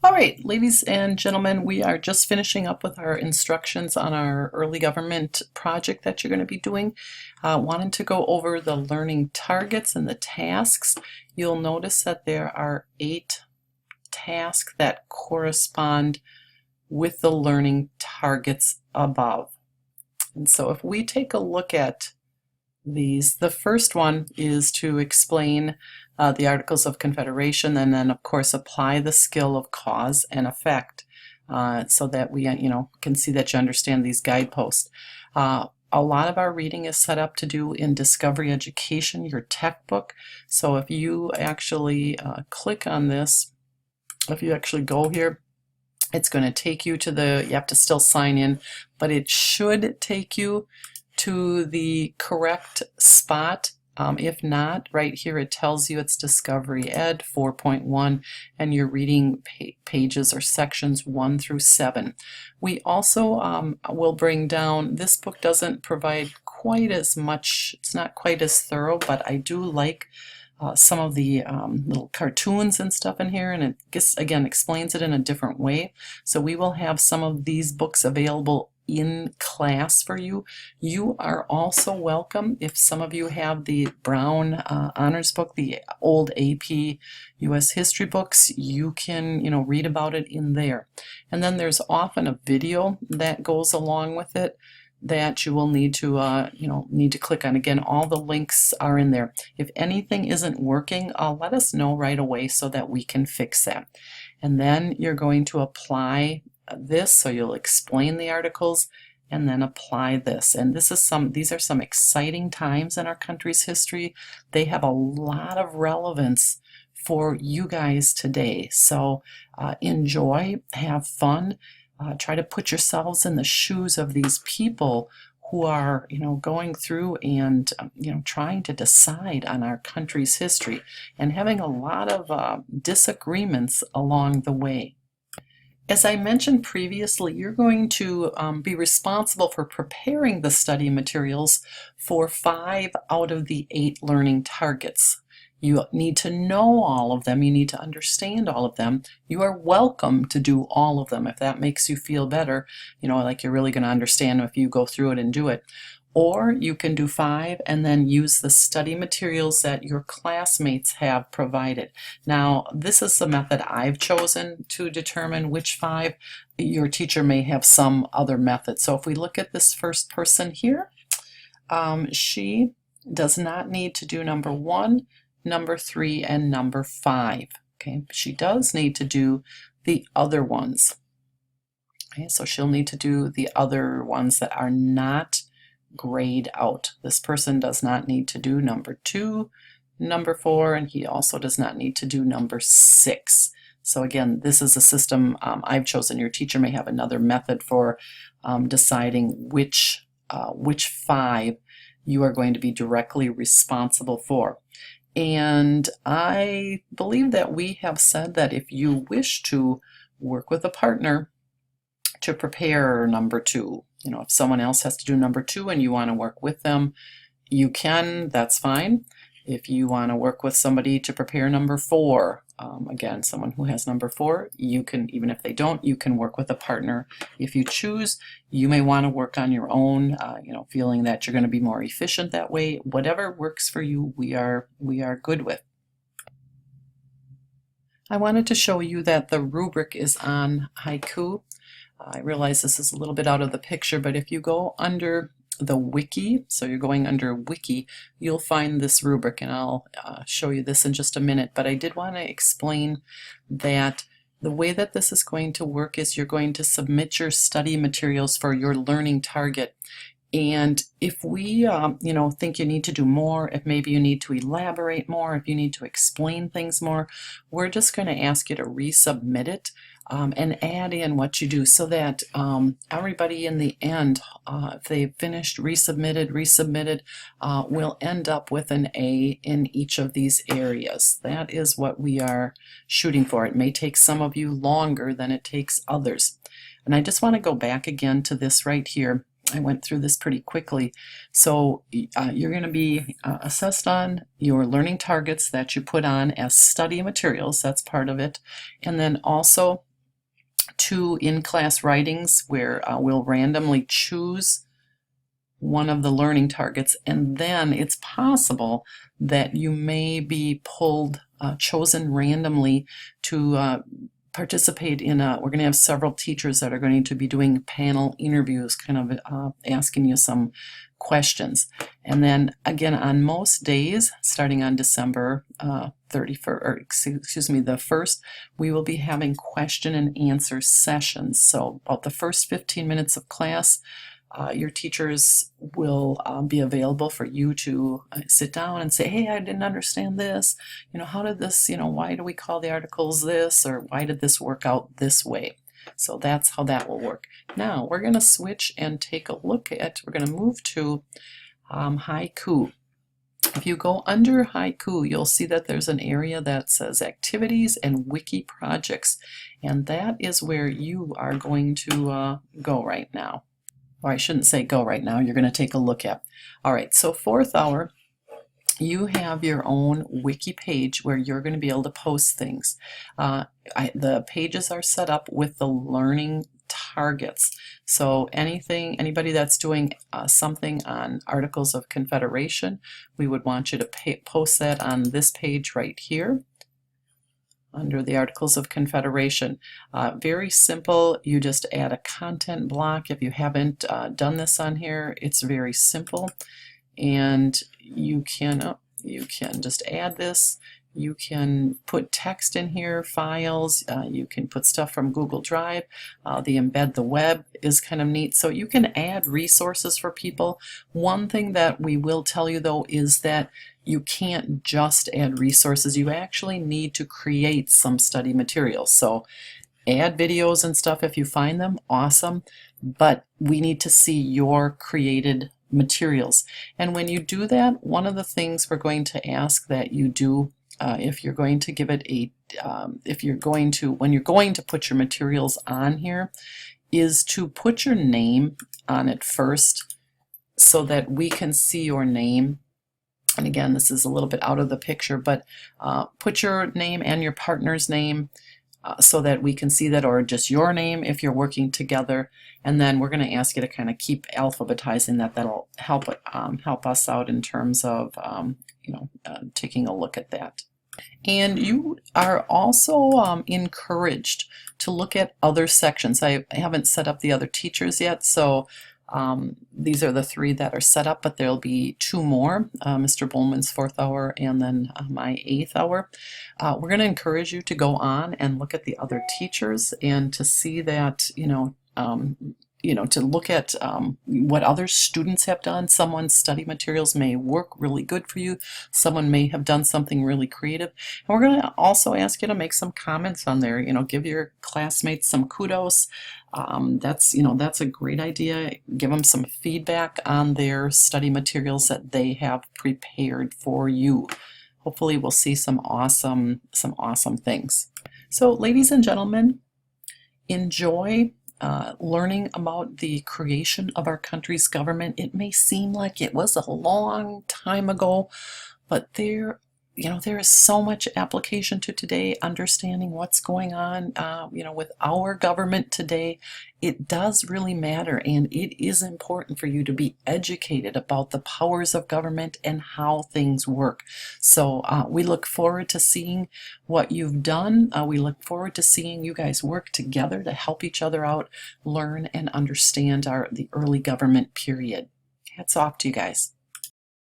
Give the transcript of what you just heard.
All right, ladies and gentlemen, we are just finishing up with our instructions on our early government project that you're going to be doing. Wanted to go over the learning targets and the tasks. You'll notice that there are 8 tasks that correspond with the learning targets above. And so if we take a look at these, the first one is to explain the Articles of Confederation, and then of course apply the skill of cause and effect, so that we can see that you understand these guideposts. A lot of our reading is set up to do in Discovery Education, your tech book. So if you actually click on this, if you actually go here, it's going to take you to you have to still sign in, but it should take you to the correct spot. If not, right here it tells you it's Discovery Ed 4.1 and you're reading pages or sections 1 through 7. We also will bring down, this book doesn't provide quite as much, it's not quite as thorough, but I do like some of the little cartoons and stuff in here, and it just, again, explains it in a different way. So we will have some of these books available in class for you. You are also welcome, if some of you have the Brown Honors book, the old AP US history books, you can read about it in there. And then there's often a video that goes along with it that you will need to click on. Again, all the links are in there. If anything isn't working, let us know right away so that we can fix that. And then you're going to apply this, so you'll explain the articles and then apply this. And these are some exciting times in our country's history. They have a lot of relevance for you guys today. So enjoy, have fun. Try to put yourselves in the shoes of these people who are, going through and, trying to decide on our country's history and having a lot of disagreements along the way. As I mentioned previously, you're going to be responsible for preparing the study materials for 5 out of the 8 learning targets. You need to know all of them. You need to understand all of them. You are welcome to do all of them if that makes you feel better, like you're really going to understand if you go through it and do it. Or you can do 5 and then use the study materials that your classmates have provided. Now, this is the method I've chosen to determine which 5. Your teacher may have some other method. So if we look at this first person here, she does not need to do number 1, number 3, and number 5. Okay, she does need to do the other ones. Okay, so she'll need to do the other ones that are not grayed out. This person does not need to do number 2, number 4, and he also does not need to do number 6. So again, this is a system I've chosen. Your teacher may have another method for deciding which 5 you are going to be directly responsible for. And I believe that we have said that if you wish to work with a partner to prepare number 2, if someone else has to do number 2 and you want to work with them, you can, that's fine. If you want to work with somebody to prepare number 4, again, someone who has number 4, you can, even if they don't, you can work with a partner. If you choose, you may want to work on your own, feeling that you're going to be more efficient that way. Whatever works for you, we are good with. I wanted to show you that the rubric is on haiku. I realize this is a little bit out of the picture, but if you go under the Wiki, so you're going under Wiki, you'll find this rubric, and I'll show you this in just a minute. But I did want to explain that the way that this is going to work is you're going to submit your study materials for your learning target. And if we, think you need to do more, if maybe you need to elaborate more, if you need to explain things more, we're just going to ask you to resubmit it and add in what you do, so that everybody in the end, if they've finished, resubmitted, will end up with an A in each of these areas. That is what we are shooting for. It may take some of you longer than it takes others. And I just want to go back again to this right here. I went through this pretty quickly. So you're going to be assessed on your learning targets that you put on as study materials. That's part of it. And then also 2 in-class writings where we'll randomly choose one of the learning targets, and then it's possible that you may be chosen randomly to participate in we're going to have several teachers that are going to be doing panel interviews, kind of asking you some questions. And then again, on most days, starting on December 31st, or excuse me, the 1st, we will be having question and answer sessions. So about the first 15 minutes of class, your teachers will be available for you to sit down and say, hey, I didn't understand this. How did this, why do we call the articles this, or why did this work out this way? So that's how that will work. Now we're going to switch and take a look at, we're going to move to haiku. If you go under haiku, you'll see that there's an area that says activities and wiki projects, and that is where you are going to go right now. Or I shouldn't say go right now, you're going to take a look at. All right, so 4th hour, you have your own wiki page where you're going to be able to post things. The pages are set up with the learning targets. So anybody that's doing something on Articles of Confederation, we would want you to post that on this page right here, under the Articles of Confederation. Very simple. You just add a content block. If you haven't done this on here, it's very simple, and you can just add this. You can put text in here, files, you can put stuff from Google Drive. The embed the web is kind of neat. So you can add resources for people. One thing that we will tell you though is that you can't just add resources. You actually need to create some study materials. So add videos and stuff if you find them, awesome, but we need to see your created materials. And when you do that, one of the things we're going to ask that you do, if you're going to give it when you're going to put your materials on here, is to put your name on it first so that we can see your name. And again, this is a little bit out of the picture, but put your name and your partner's name so that we can see that, or just your name if you're working together. And then we're going to ask you to kind of keep alphabetizing that. That'll help us out in terms of taking a look at that. And you are also encouraged to look at other sections. I haven't set up the other teachers yet, so these are the 3 that are set up, but there'll be 2 more, Mr. Bowman's 4th hour and then my 8th hour. We're going to encourage you to go on and look at the other teachers and to see that, to look at what other students have done. Someone's study materials may work really good for you. Someone may have done something really creative. And we're going to also ask you to make some comments on there. Give your classmates some kudos. That's a great idea. Give them some feedback on their study materials that they have prepared for you. Hopefully we'll see some awesome things. So ladies and gentlemen, enjoy learning about the creation of our country's government. It may seem like it was a long time ago, but there is so much application to today, understanding what's going on, with our government today. It does really matter, and it is important for you to be educated about the powers of government and how things work. So we look forward to seeing what you've done. We look forward to seeing you guys work together to help each other out, learn and understand the early government period. Hats off to you guys.